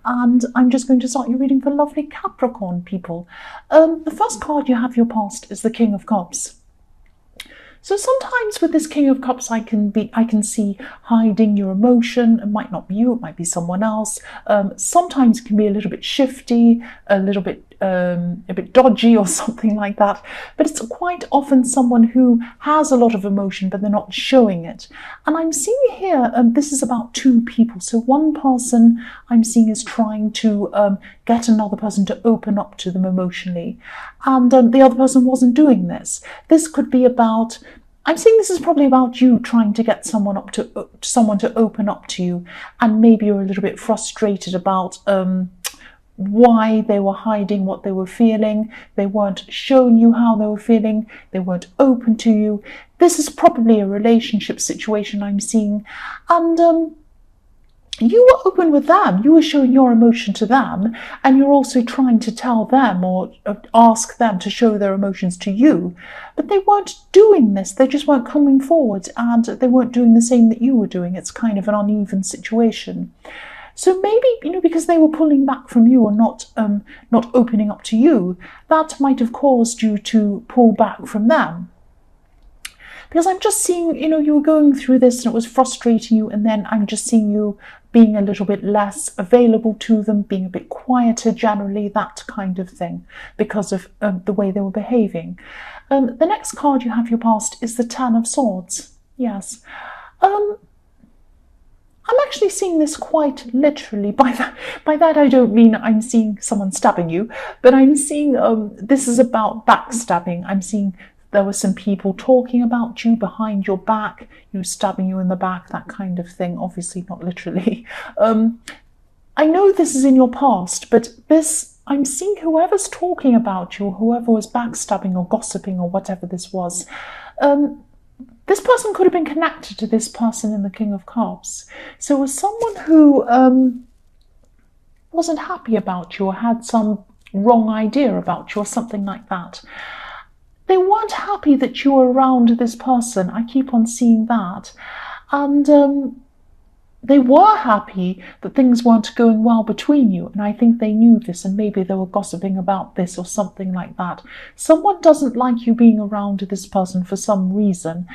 and I'm just going to start your reading for lovely Capricorn people. The first card you have your past is the King of Cups. So sometimes with this King of Cups, I can see hiding your emotion. It might not be you, it might be someone else. Sometimes it can be a little bit shifty, a bit dodgy or something like that. But it's quite often someone who has a lot of emotion, but they're not showing it. And I'm seeing here, this is about two people. So one person I'm seeing is trying to get another person to open up to them emotionally. And the other person wasn't doing this. This could be about, I'm seeing this is probably about you trying to get someone to open up to you, and maybe you're a little bit frustrated about why they were hiding what they were feeling. They weren't showing you how they were feeling. They weren't open to you. This is probably a relationship situation I'm seeing, and you were open with them, you were showing your emotion to them, and you're also trying to tell them or ask them to show their emotions to you. But they weren't doing this, they just weren't coming forward, and they weren't doing the same that you were doing. It's kind of an uneven situation. So maybe, because they were pulling back from you or not opening up to you, that might have caused you to pull back from them. Because I'm just seeing, you were going through this and it was frustrating you, and then I'm just seeing you being a little bit less available to them, being a bit quieter generally, that kind of thing, because of the way they were behaving. The next card you have your past is the Ten of Swords. Yes. I'm actually seeing this quite literally. By that I don't mean I'm seeing someone stabbing you, but I'm seeing this is about backstabbing. I'm seeing there were some people talking about you behind your back, stabbing you in the back, that kind of thing. Obviously not literally. I know this is in your past, but I'm seeing whoever's talking about you, whoever was backstabbing or gossiping or whatever this was, this person could have been connected to this person in the King of Cups. So it was someone who wasn't happy about you or had some wrong idea about you or something like that. They weren't happy that you were around this person. I keep on seeing that. And they were happy that things weren't going well between you. And I think they knew this, and maybe they were gossiping about this or something like that. Someone doesn't like you being around this person for some reason,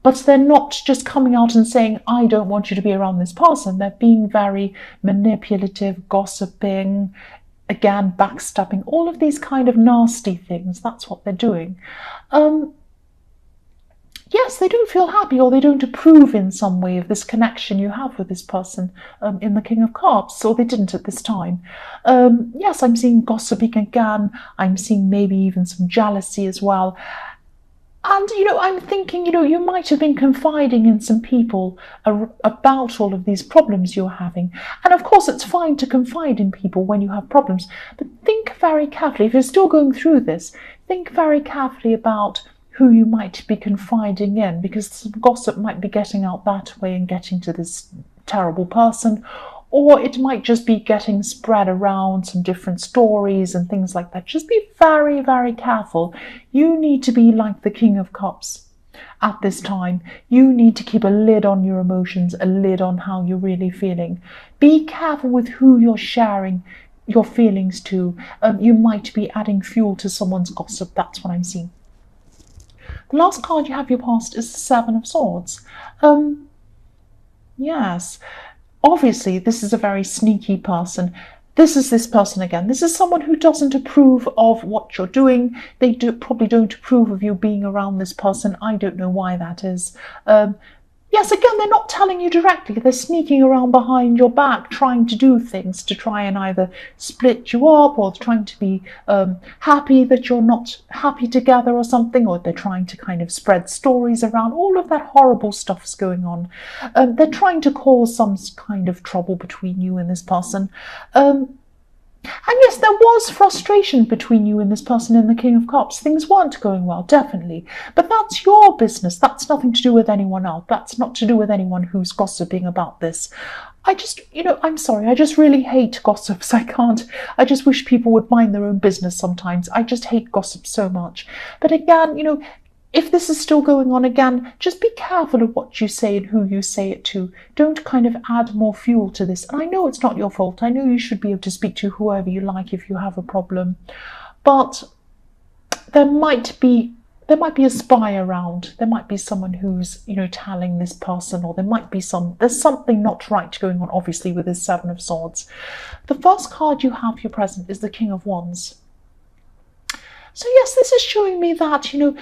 but they're not just coming out and saying, I don't want you to be around this person. They're being very manipulative, gossiping, again, backstabbing, all of these kind of nasty things. That's what they're doing. Yes, they don't feel happy, or they don't approve in some way of this connection you have with this person in the King of Cups, or they didn't at this time. Yes, I'm seeing gossiping again. I'm seeing maybe even some jealousy as well. And, I'm thinking, you might have been confiding in some people about all of these problems you're having. And of course, it's fine to confide in people when you have problems, but think very carefully. If you're still going through this, think very carefully about who you might be confiding in, because some gossip might be getting out that way and getting to this terrible person. Or it might just be getting spread around some different stories and things like that. Just be very, very careful. You need to be like the King of Cups at this time. You need to keep a lid on your emotions, a lid on how you're really feeling. Be careful with who you're sharing your feelings to. You might be adding fuel to someone's gossip. That's what I'm seeing. The last card you have your past is the Seven of Swords. Yes. Obviously, this is a very sneaky person. This is this person again. This is someone who doesn't approve of what you're doing. They probably don't approve of you being around this person. I don't know why that is. Yes, again, they're not telling you directly. They're sneaking around behind your back, trying to do things to try and either split you up, or trying to be happy that you're not happy together or something, or they're trying to kind of spread stories around. All of that horrible stuff's going on. They're trying to cause some kind of trouble between you and this person. And yes, there was frustration between you and this person in the King of Cups. Things weren't going well, definitely. But that's your business. That's nothing to do with anyone else. That's not to do with anyone who's gossiping about this. I'm sorry, I just really hate gossips. I just wish people would mind their own business sometimes. I just hate gossip so much. But again, if this is still going on again, just be careful of what you say and who you say it to. Don't kind of add more fuel to this. And I know it's not your fault. I know you should be able to speak to whoever you like if you have a problem. But there might be a spy around. There might be someone who's, telling this person, or there's something not right going on, obviously, with this Seven of Swords. The first card you have for your present is the King of Wands. So yes, this is showing me that, you're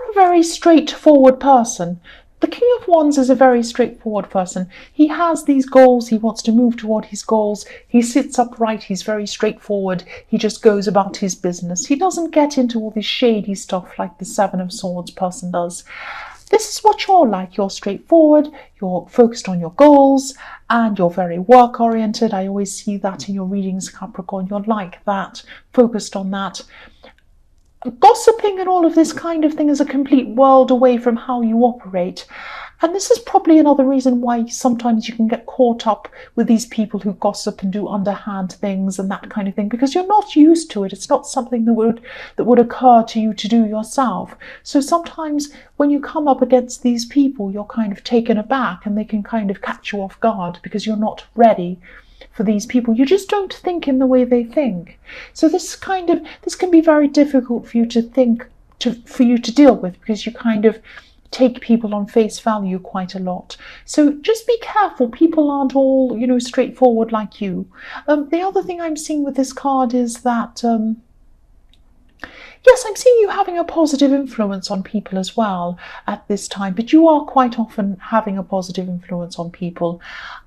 a very straightforward person. The King of Wands is a very straightforward person. He has these goals. He wants to move toward his goals. He sits upright. He's very straightforward. He just goes about his business. He doesn't get into all this shady stuff like the Seven of Swords person does. This is what you're like. You're straightforward. You're focused on your goals, and you're very work-oriented. I always see that in your readings, Capricorn. You're like that, focused on that. Gossiping and all of this kind of thing is a complete world away from how you operate. And this is probably another reason why sometimes you can get caught up with these people who gossip and do underhand things and that kind of thing, because you're not used to it. It's not something that would occur to you to do yourself. So sometimes when you come up against these people, you're kind of taken aback, and they can kind of catch you off guard because you're not ready for these people. You just don't think in the way they think. So this can be very difficult for you to deal with, because you kind of take people on face value quite a lot. So just be careful. People aren't all, straightforward like you. The other thing I'm seeing with this card is that yes, I'm seeing you having a positive influence on people as well at this time, but you are quite often having a positive influence on people.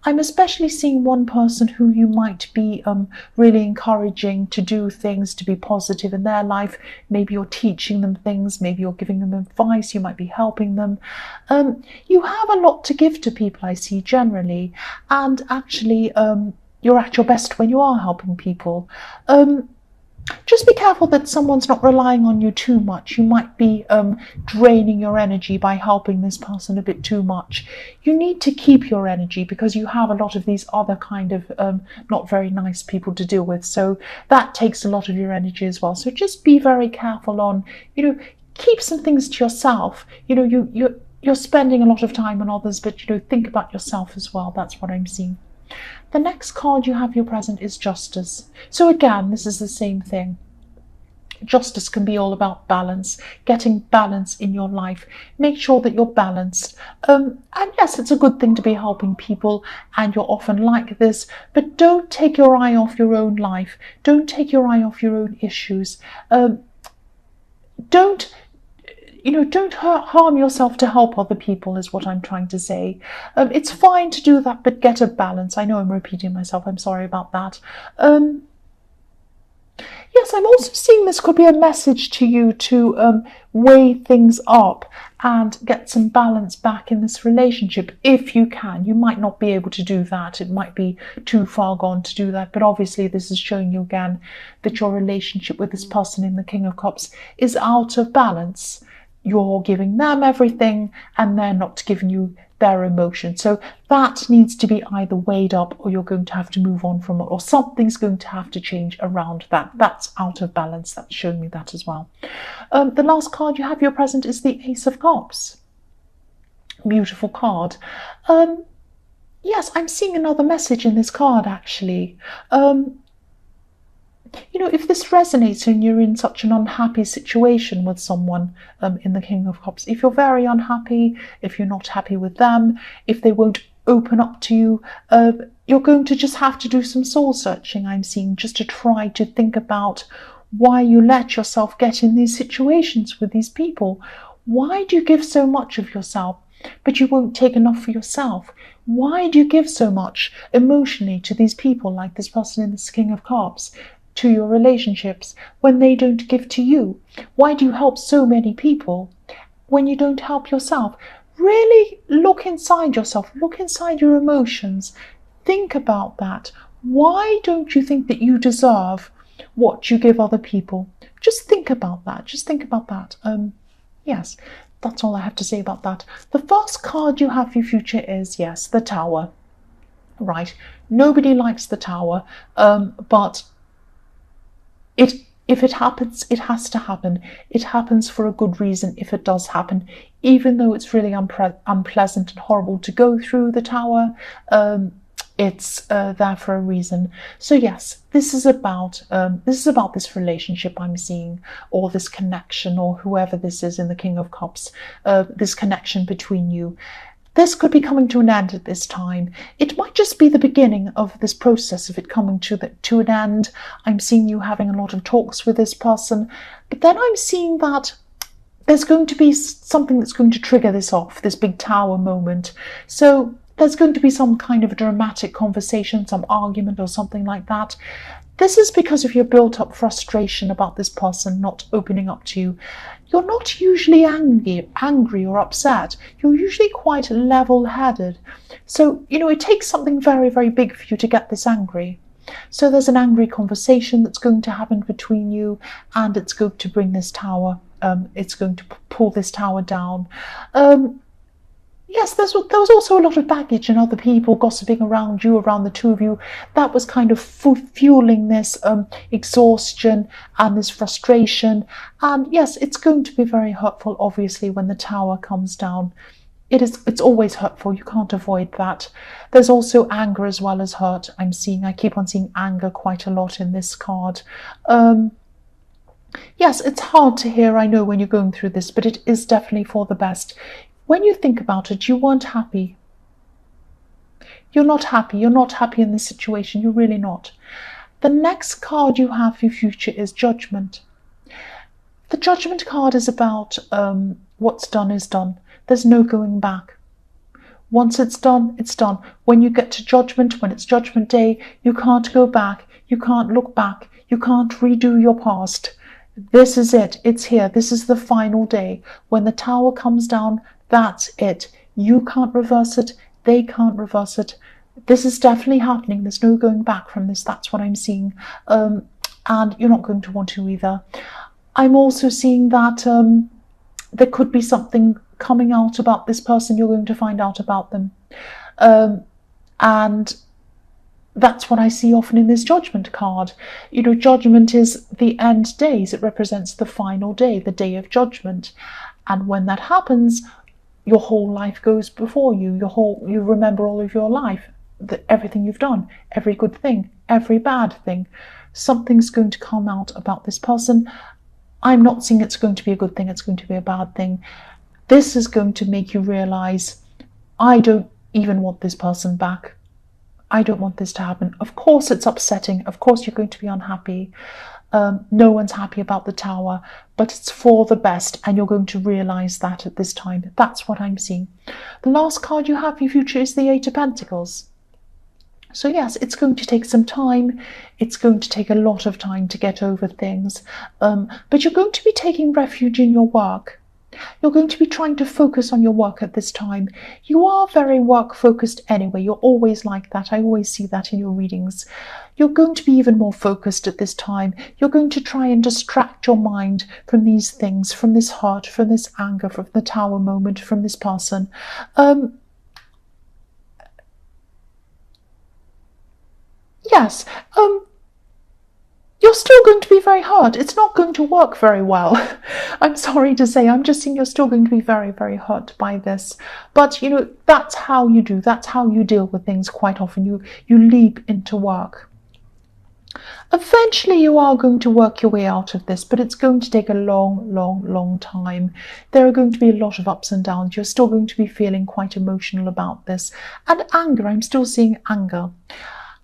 I'm especially seeing one person who you might be really encouraging to do things, to be positive in their life. Maybe you're teaching them things, maybe you're giving them advice, you might be helping them. You have a lot to give to people, I see, generally, and actually you're at your best when you are helping people. Just be careful that someone's not relying on you too much. You might be draining your energy by helping this person a bit too much. You need to keep your energy, because you have a lot of these other kind of not very nice people to deal with. So that takes a lot of your energy as well. So just be very careful on, keep some things to yourself. You're spending a lot of time on others, but think about yourself as well. That's what I'm seeing. The next card you have your present is Justice. So again, this is the same thing. Justice can be all about balance, getting balance in your life. Make sure that you're balanced. And yes, it's a good thing to be helping people, and you're often like this, but don't take your eye off your own life. Don't take your eye off your own issues. Don't harm yourself to help other people, is what I'm trying to say. It's fine to do that, but get a balance. I know I'm repeating myself. I'm sorry about that. Yes, I'm also seeing this could be a message to you to weigh things up and get some balance back in this relationship, if you can. You might not be able to do that. It might be too far gone to do that. But obviously this is showing you again that your relationship with this person in the King of Cups is out of balance. You're giving them everything and they're not giving you their emotion. So that needs to be either weighed up, or you're going to have to move on from it, or something's going to have to change around that. That's out of balance. That's showing me that as well. The last card you have your present is the Ace of Cups. Beautiful card. Yes, I'm seeing another message in this card, actually. If this resonates and you're in such an unhappy situation with someone in the King of Cups, if you're very unhappy, if you're not happy with them, if they won't open up to you, you're going to just have to do some soul searching, I'm seeing, just to try to think about why you let yourself get in these situations with these people. Why do you give so much of yourself, but you won't take enough for yourself? Why do you give so much emotionally to these people, like this person in the King of Cups, to your relationships, when they don't give to you? Why do you help so many people when you don't help yourself? Really look inside yourself, look inside your emotions, think about that. Why don't you think that you deserve what you give other people? Just think about that. Yes, that's all I have to say about that. The first card you have for your future is, yes, the Tower. Right, nobody likes the Tower, but If it happens, it has to happen. It happens for a good reason if it does happen, even though it's really unpleasant and horrible to go through the Tower. It's there for a reason. So yes, this is about this relationship I'm seeing, or this connection, or whoever this is in the King of Cups, this connection between you. This could be coming to an end at this time. It might just be the beginning of this process of it coming to an end. I'm seeing you having a lot of talks with this person, but then I'm seeing that there's going to be something that's going to trigger this off, this big Tower moment. So there's going to be some kind of a dramatic conversation, some argument or something like that. This is because of your built-up frustration about this person not opening up to you. You're not usually angry or upset. You're usually quite level-headed. So, it takes something very, very big for you to get this angry. So there's an angry conversation that's going to happen between you, and it's going to bring this Tower, it's going to pull this Tower down. Yes, there was also a lot of baggage and other people gossiping around you, around the two of you. That was kind of fueling this exhaustion and this frustration. And yes, it's going to be very hurtful, obviously, when the Tower comes down. It's always hurtful. You can't avoid that. There's also anger as well as hurt. I keep on seeing anger quite a lot in this card. Yes, it's hard to hear, I know, when you're going through this, but it is definitely for the best. When you think about it, you weren't happy. You're not happy. You're not happy in this situation. You're really not. The next card you have for your future is Judgment. The Judgment card is about what's done is done. There's no going back. Once it's done, it's done. When you get to Judgment, when it's Judgment Day, you can't go back. You can't look back. You can't redo your past. This is it. It's here. This is the final day. When the Tower comes down, that's it. You can't reverse it. They can't reverse it. This is definitely happening. There's no going back from this. That's what I'm seeing. And you're not going to want to either. I'm also seeing that there could be something coming out about this person. You're going to find out about them. And that's what I see often in this Judgment card. Judgment is the end days. It represents the final day, the day of judgment. And when that happens, your whole life goes before you. You remember all of your life, everything you've done, every good thing, every bad thing. Something's going to come out about this person. I'm not saying it's going to be a good thing, it's going to be a bad thing. This is going to make you realize, I don't even want this person back. I don't want this to happen. Of course it's upsetting. Of course you're going to be unhappy. No one's happy about the Tower, but it's for the best, and you're going to realize that at this time. That's what I'm seeing. The last card you have for your future is the Eight of Pentacles. So yes, it's going to take some time. It's going to take a lot of time to get over things, but you're going to be taking refuge in your work. You're going to be trying to focus on your work at this time. You are very work focused anyway. You're always like that. I always see that in your readings. You're going to be even more focused at this time. You're going to try and distract your mind from these things, from this hurt, from this anger, from the Tower moment, from this person. Yes, you're still going to be very hurt. It's not going to work very well. I'm sorry to say, I'm just saying you're still going to be very, very hurt by this. But, that's how you do. That's how you deal with things quite often. You leap into work. Eventually you are going to work your way out of this, but it's going to take a long, long, long time. There are going to be a lot of ups and downs. You're still going to be feeling quite emotional about this. And anger, I'm still seeing anger.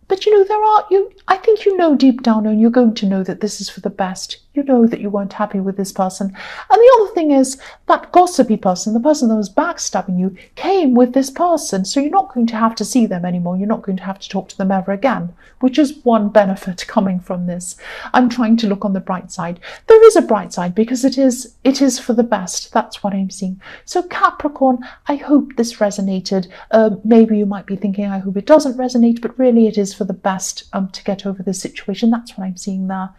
But I think deep down, and you're going to know that this is for the best. You know that you weren't happy with this person. And the other thing is, that gossipy person, the person that was backstabbing you, came with this person. So you're not going to have to see them anymore. You're not going to have to talk to them ever again, which is one benefit coming from this. I'm trying to look on the bright side. There is a bright side because it is for the best. That's what I'm seeing. So Capricorn, I hope this resonated. Maybe you might be thinking, I hope it doesn't resonate, but really it is for the best to get over this situation. That's what I'm seeing there.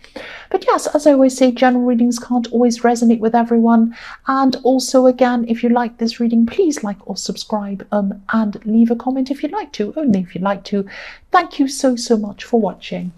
But yes, as I always say, general readings can't always resonate with everyone. And also, again, if you like this reading, please like or subscribe and leave a comment if you'd like to, only if you'd like to. Thank you so much for watching.